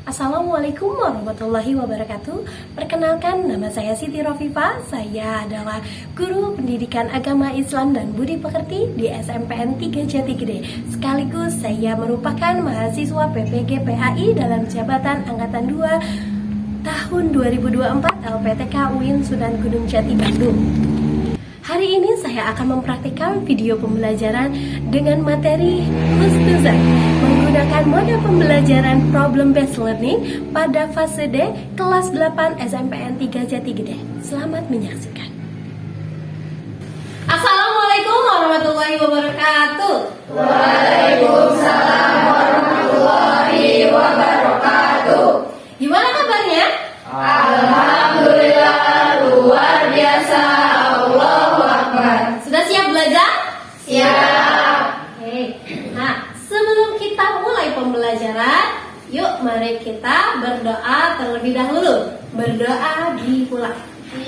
Assalamualaikum warahmatullahi wabarakatuh. Perkenalkan, nama saya Siti Rofifa. Saya adalah guru pendidikan agama Islam dan budi pekerti di SMPN 3 Jati Gede. Sekaligus saya merupakan mahasiswa PPG PAI dalam jabatan Angkatan 2 tahun 2024 LPTK UIN Sunan Gunung Jati Bandung. Hari ini saya akan mempraktikkan video pembelajaran dengan materi Husnuzan menggunakan mode pembelajaran problem based learning pada fase D kelas 8 SMPN 3 Jati Gede. Selamat menyaksikan. Assalamualaikum warahmatullahi wabarakatuh. Waalaikumsalam warahmatullahi wabarakatuh. Gimana kabarnya? Alhamdulillah luar biasa. Allahu Akbar. Sudah siap belajar? Siap. Oke. Nah, sebelum kita mulai pembelajaran, yuk mari kita berdoa terlebih dahulu. Berdoa dimulai.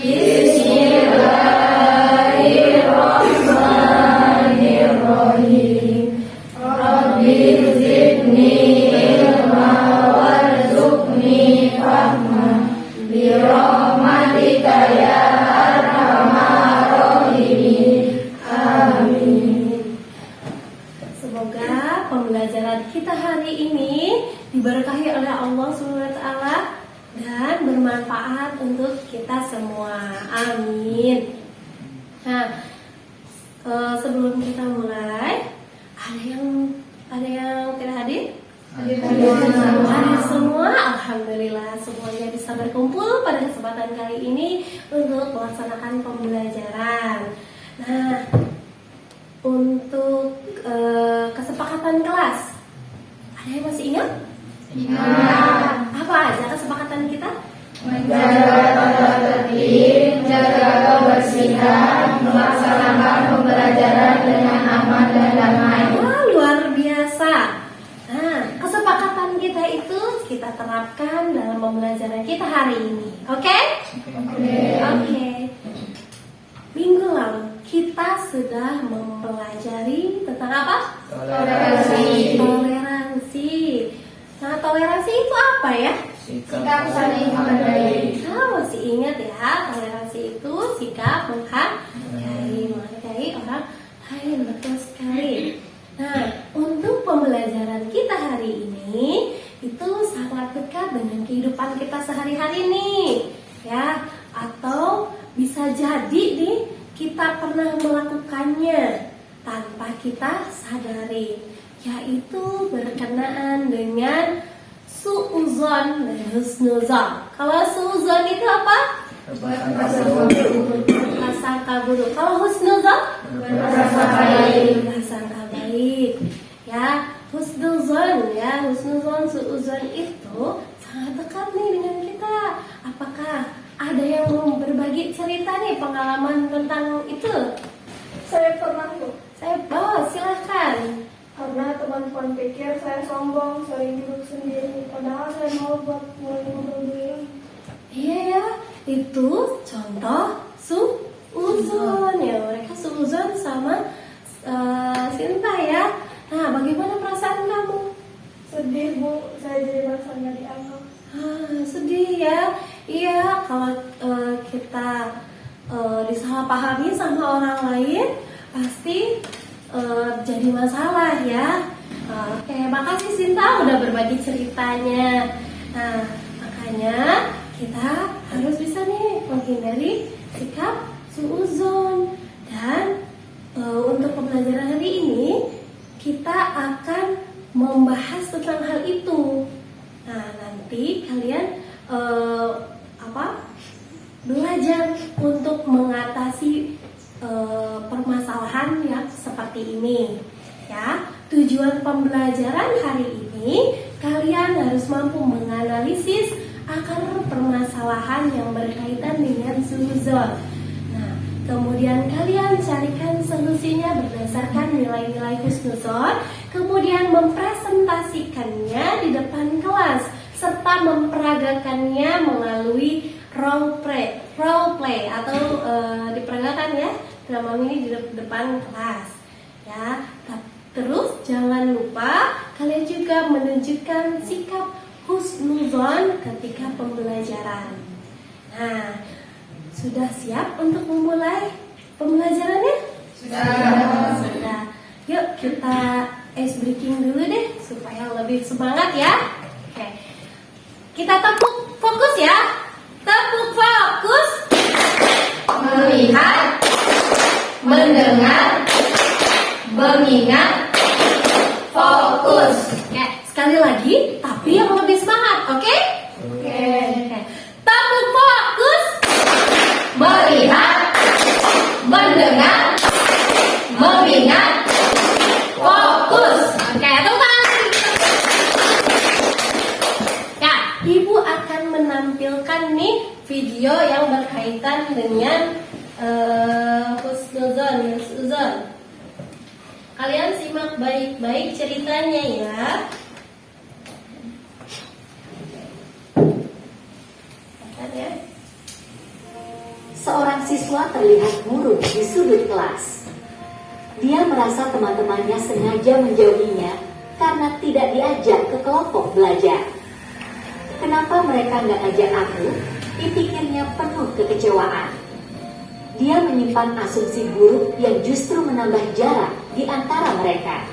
Bismillahirrahmanirrahim. Rabbi zidni ilma warzuqni fahma birahmatika ya arhamar rahimin. Amin. Semoga pembelajaran kita hari ini diberkahi oleh Allah SWT dan bermanfaat untuk kita semua. Amin. Nah, sebelum kita mulai, ada yang tidak hadir? Hadir semua. Alhamdulillah semuanya bisa berkumpul pada kesempatan kali ini untuk melaksanakan pembelajaran. Nah, untuk kesepakatan kelas, ada yang masih ingat? Ingat. Apa aja kesepakatan kita? Menjaga tata tertib, menjaga kebersihan, melaksanakan pembelajaran dengan aman dan damai. Wah, luar biasa. Nah, kesepakatan kita itu kita terapkan dalam pembelajaran kita hari ini. Oke? Oke. Minggu lalu kita sudah mempelajari tentang apa? Toleransi. Toleransi. Nah, toleransi itu apa ya? Sikap saling menghargai. Nah, masih ingat ya, toleransi itu sikap menghargai orang lain. Betul sekali. Nah, untuk pembelajaran kita hari ini itu sangat dekat dengan kehidupan kita sehari-hari nih, ya. Atau bisa jadi nih kita pernah melakukannya tanpa kita sadari, yaitu berkenaan dengan su'uzon dan husnuzon. Kalau su'uzon itu apa? Prasangka buruk. Kalau husnuzon? Berprasangka baik. Prasangka baik. Ya, husnuzon ya, husnuzon, su'uzon itu sangat dekat nih dengan kita. Apakah ada yang mau berbagi cerita nih pengalaman tentang itu? Saya pernah tuh, Silahkan. karena teman-teman pikir saya sombong, sering duduk sendiri. Padahal saya mau buat mulai ngobrol dulu. Iya ya, itu contoh su'uzon ya. Mereka su'uzon sama Sinta ya. Nah, bagaimana perasaan kamu? Sedih Bu, saya jadi merasa nggak dianggap. Sedih ya. Iya, kalau kita disalahpahami sama orang lain, pasti jadi masalah ya. Oke, makasih Sinta udah berbagi ceritanya. Nah, makanya kita harus bisa nih menghindari sikap su'uzon. Dan untuk pembelajaran hari ini kita akan membahas tentang hal itu. Nah, nanti kalian belajar untuk mengatasi permasalahan yang seperti ini ya. Tujuan pembelajaran hari ini kalian harus mampu menganalisis akar permasalahan yang berkaitan dengan su'uzon. Nah, kemudian kalian carikan solusinya berdasarkan nilai-nilai husnuzon, kemudian mempresentasikannya di depan kelas serta memperagakannya melalui role play atau diperagakan ya drama mini di depan kelas ya. Terus jangan lupa kalian juga juga menunjukkan sikap husnuzon ketika pembelajaran. Nah, sudah siap untuk memulai pembelajarannya? Sudah. Yuk kita ice breaking dulu deh supaya lebih semangat ya. Oke. Kita tepuk fokus ya. Tepuk fokus. Melihat, mendengar, mengingat, fokus. Oke, sekali lagi tapi yang lebih semangat, oke? Oke. Tepuk fokus. Melihat, mendengar, mengingat, fokus. Oke, tepuk tangan. Ya, Ibu akan menampilkan nih video yang berkaitan dengan husnuzon. Kalian simak baik-baik ceritanya ya. Ya. Seorang siswa terlihat murung di sudut kelas. Dia merasa teman-temannya sengaja menjauhinya karena tidak diajak ke kelompok belajar. Kenapa mereka nggak ngajak aku? Dipikirnya penuh kekecewaan. Dia menyimpan asumsi buruk yang justru menambah jarak di antara mereka.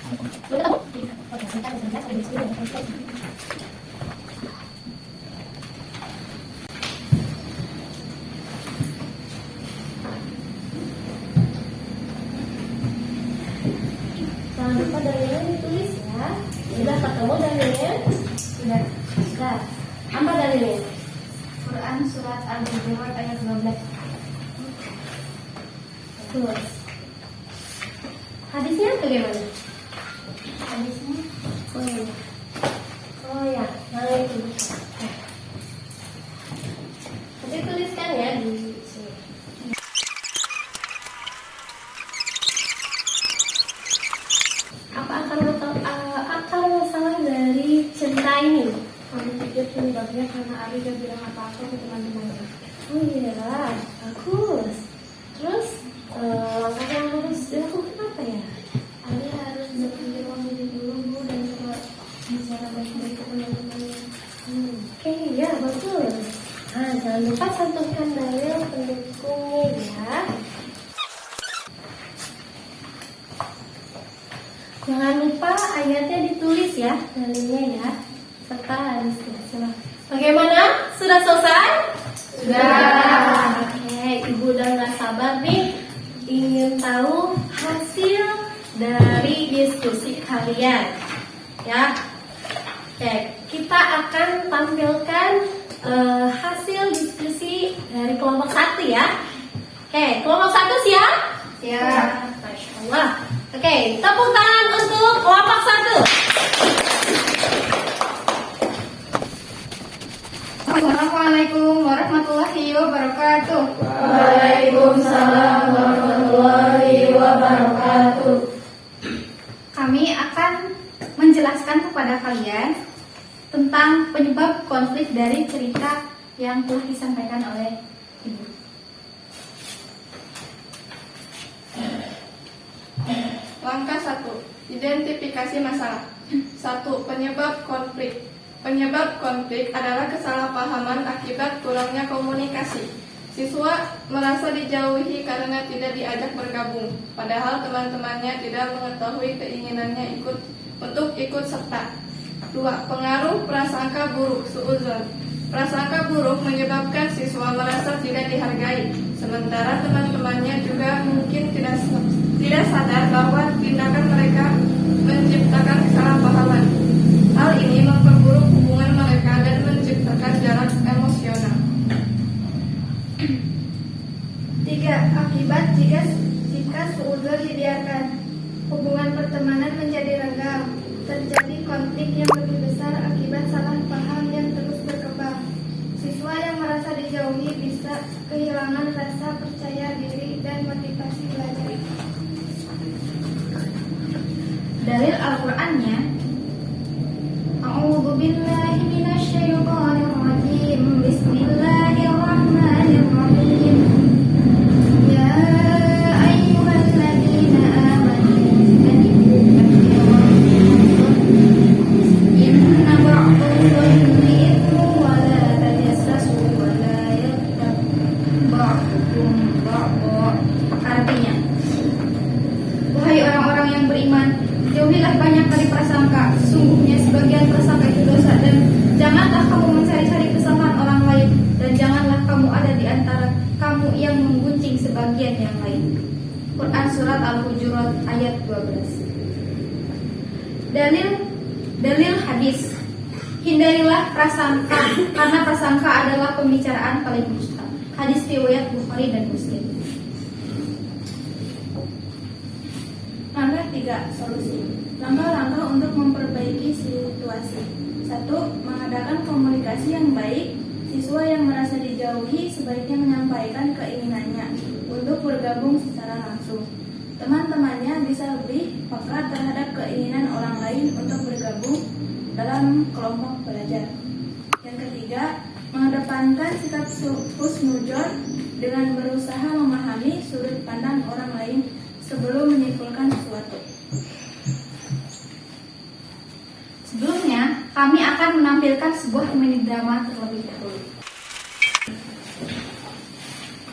Jangan lupa dalilnya ditulis ya. Sudah ketemu dalilnya? Sudah. Apa dalilnya? Quran surat Al-Hujurat ayat 12. Terus. Hadisnya bagaimana? Hadisnya Oh ya, nah itu. Nanti tuliskan ya di sini. Apa akar masalah dari cerita ini? Kami pikir penyebabnya karena Ali gak bilang apa-apa ke teman-temannya. Oh iya, bagus. Terus langkah yang harus dilakukan apa ya? Ali harus berpikir memilih dulu Bu dan coba bicara baik-baik ke teman-temannya. Oke, ya bagus. Nah, jangan lupa cantumkan dalil pendukungnya ya. Jangan lupa ayatnya ditulis ya, dalilnya ya, serta hadisnya. Bagaimana? Sudah selesai? Sudah. Oke, Ibu udah nggak sabar nih ingin tahu hasil dari diskusi kalian. Ya, oke, kita akan tampilkan hasil diskusi dari kelompok 1 ya. Oke, kelompok 1 siap? Siap. Masya Allah. Oke, tepuk tangan untuk kelompok 1. Assalamualaikum warahmatullahi wabarakatuh. Waalaikumsalam warahmatullahi wabarakatuh. Kami akan menjelaskan kepada kalian tentang penyebab konflik dari cerita yang telah disampaikan oleh Ibu. Langkah 1. Identifikasi masalah. 1. Penyebab konflik. Penyebab konflik adalah kesalahpahaman akibat kurangnya komunikasi. Siswa merasa dijauhi karena tidak diajak bergabung, padahal teman-temannya tidak mengetahui keinginannya untuk ikut serta. 2. Pengaruh prasangka buruk suudzon. Prasangka buruk menyebabkan siswa merasa tidak dihargai, sementara teman-temannya juga mungkin tidak sadar bahwa tindakan mereka menciptakan kesalahpahaman. Hal ini memperburuk hubungan mereka dan menciptakan jarak emosional. 3. Akibat jika suudzon dibiarkan, hubungan pertemanan menjadi renggang. Terjadi konflik yang lebih besar akibat salah paham yang terus berkembang. Siswa yang merasa dijauhi bisa kehilangan rasa percaya diri dan motivasi belajar. Dalil Al-Qur'annya, A'udzu billahi minasyaitonir rajim. Bismillahirrahmanirrahim. Ya ayyuhalladzina amanu ijtanibu inna ba'dadh-dhanni ithmun wa la tajassasu wa la yaghtab ba'dukum ba'dha. Artinya, wahai orang-orang yang beriman, jauhilah banyak dari prasangka. Sesungguhnya sebagian prasangka itu dosa, dan janganlah kamu mencari-cari kesalahan orang lain, dan janganlah kamu ada di antara kamu yang menggunjing sebagian yang lain. Quran surat Al-Hujurat ayat 12. Dalil hadis. Hindarilah prasangka, karena prasangka adalah pembicaraan paling dusta. Hadis riwayat Bukhari dan Muslim. Langkah 3. Solusi. Langkah-langkah untuk memperbaiki situasi. 1. Mengadakan komunikasi yang baik. Siswa yang merasa dijauhi sebaiknya menyampaikan keinginannya untuk bergabung secara langsung. Teman-temannya bisa lebih peka terhadap keinginan orang lain untuk bergabung dalam kelompok belajar. Yang ketiga, mengedepankan sikap husnudzon dengan berusaha memahami sudut pandang orang lain sebelum menyimpulkan sesuatu. Sebelumnya, kami akan menampilkan sebuah mini drama terlebih dahulu.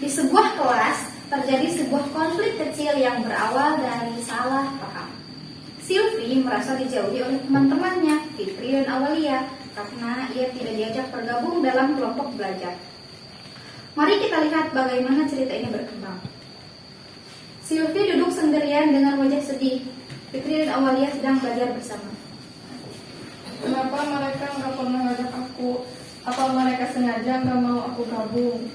Di sebuah kelas, terjadi sebuah konflik kecil yang berawal dari salah paham. Silvi merasa dijauhi oleh teman-temannya, Fitri dan Awalia, karena ia tidak diajak bergabung dalam kelompok belajar. Mari kita lihat bagaimana cerita ini berkembang. Silvi duduk sendirian dengan wajah sedih. Fitri dan Awalia sedang belajar bersama. Kenapa mereka nggak pernah ngajak aku? Apa mereka sengaja nggak mau aku gabung?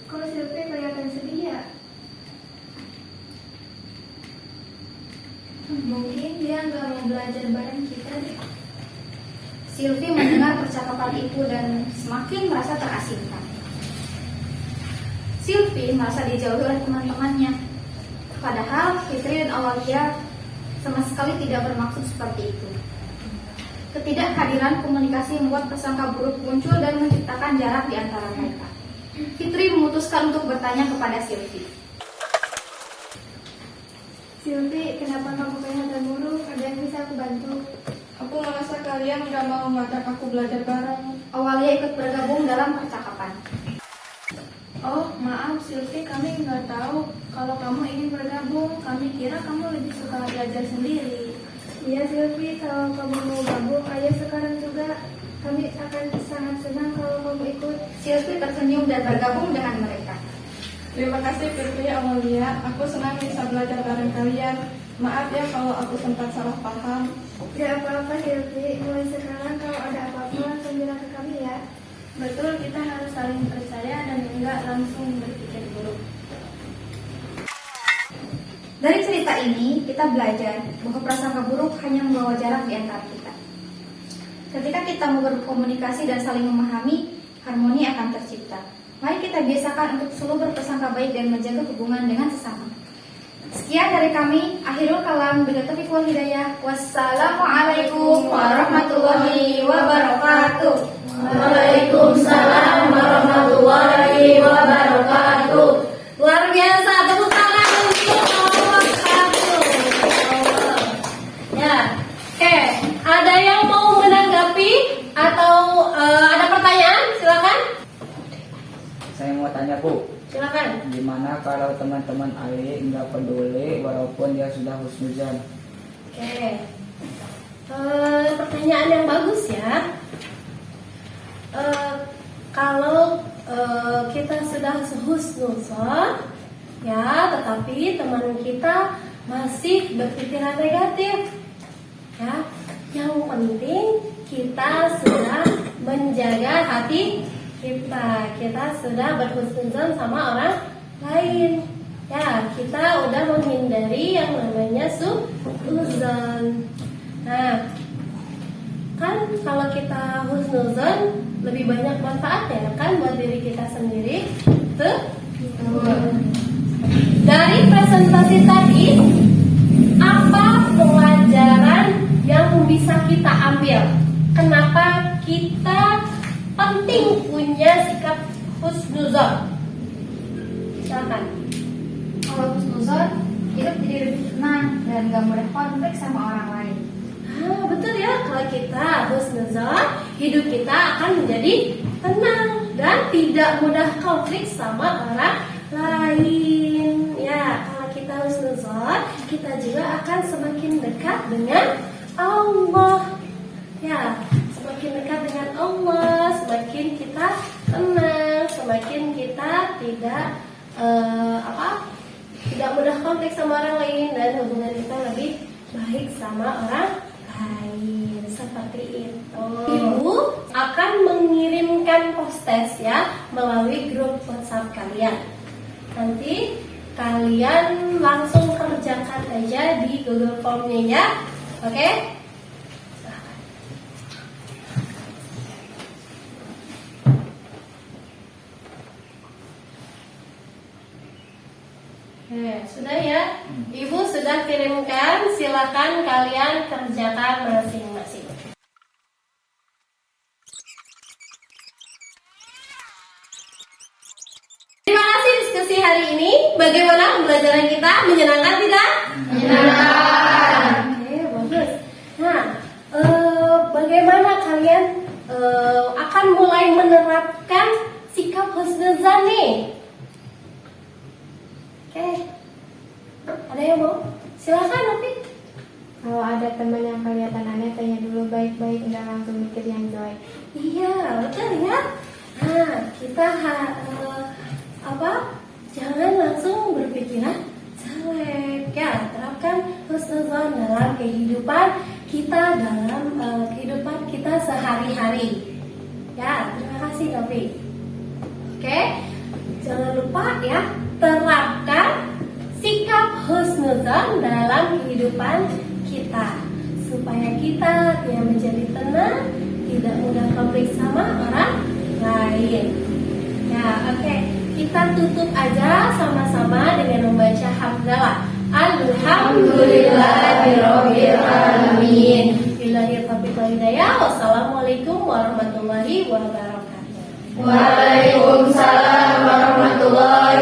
Kok Silvi kelihatan sedih ya? Mungkin dia nggak mau belajar bareng kita deh. Silvi mendengar percakapan itu dan semakin merasa terasingkan. Silvi merasa dijauhi oleh teman-temannya. Padahal Fitri dan Awalia sama sekali tidak bermaksud seperti itu. Ketidakhadiran komunikasi membuat prasangka buruk muncul dan menciptakan jarak di antara mereka. Fitri memutuskan untuk bertanya kepada Silvi. Silvi, kenapa kamu kelihatan murung? Ada yang bisa aku bantu? Aku merasa kalian nggak mau ngajak aku belajar bareng. Awalia ikut bergabung dalam percakapan. Oh, maaf Silvi, kami nggak tahu kalau kamu ingin bergabung. Kami kira kamu lebih suka belajar sendiri. Iya Silvi, kalau kamu mau gabung, ayo sekarang juga. Kami akan sangat senang kalau kamu ikut. Silvi tersenyum dan bergabung dengan mereka. Terima kasih Fitri, Awalia. Aku senang bisa belajar bareng kalian. Maaf ya kalau aku sempat salah paham. Gak apa-apa Silvi, mulai sekarang kalau ada apa-apa langsung bilang ke kami ya. Betul, kita harus saling percaya dan enggak langsung berpikir buruk. Dari cerita ini, kita belajar bahwa prasangka buruk hanya membawa jarak di antara kita. Ketika kita mau berkomunikasi dan saling memahami, harmoni akan tercipta. Mari kita biasakan untuk selalu berprasangka baik dan menjaga hubungan dengan sesama. Sekian dari kami, akhirul kalam, bila taufiq wal hidayah. Wassalamualaikum warahmatullahi wabarakatuh. Waalaikumsalam warahmatullahi wabarakatuh. Luar biasa, tepuk tangan untuk Allah. Ya, oke. Ada yang mau menanggapi atau ada pertanyaan? Silakan. Saya mau tanya Bu, Silakan. gimana kalau teman-teman Ali nggak peduli walaupun dia sudah husnuzan? Oke. Pertanyaan yang bagus ya. Kalau kita sudah husnuzon, ya, tetapi teman kita masih berpikiran negatif, ya, yang penting kita sudah menjaga hati kita sudah berhusnuzon sama orang lain, ya, kita udah menghindari yang namanya suudzon. Nah, kan kalau kita husnuzon lebih banyak manfaatnya kan buat diri kita sendiri. Tuh. Dari presentasi tadi, apa pelajaran yang bisa kita ambil? Kenapa kita penting punya sikap husnuzon? Silakan. Kalau husnuzon, hidup jadi lebih tenang dan gak mudah konflik sama orang lain. Betul ya, kalau kita husnuzon, hidup kita akan menjadi tenang dan tidak mudah konflik sama orang lain. Ya, kalau kita husnuzon, kita juga akan semakin dekat dengan Allah. Ya, semakin dekat dengan Allah, semakin kita tenang, semakin kita tidak tidak mudah konflik sama orang lain dan hubungan kita lebih baik sama orang lain. Seperti itu. Ibu akan mengirimkan postes ya melalui grup WhatsApp kalian. Nanti kalian langsung kerjakan aja di Google Form-nya ya. Oke? Sudah ya? Ibu sudah kirimkan, silakan kalian kerjakan masing-masing. Terima kasih diskusi hari ini. Bagaimana pembelajaran kita? Menyenangkan tidak? Menyenangkan. Oke, bagus. Nah, bagaimana kalian akan mulai menerapkan sikap husnuzan nih? Oke, ada yang mau? Silakan Novi. Kalau ada teman yang kelihatan aneh, tanya dulu baik-baik, nggak langsung mikir yang jelek. Iya, betul ya. Nah, kita jangan langsung berpikiran jelek. Ya, terapkan husnuzon dalam kehidupan kita sehari-hari. Ya, terima kasih Novi. Oke, jangan lupa ya, terapkan sikap husnuzon dalam kehidupan kita supaya kita tidak menjadi tenang, tidak mudah konflik sama orang lain. Ya, oke. Kita tutup aja sama-sama dengan membaca hamdalah. Alhamdulillahirabbil alamin. Billahi taufiq wal hidayah. Wassalamualaikum warahmatullahi wabarakatuh. Waalaikumsalam warahmatullahi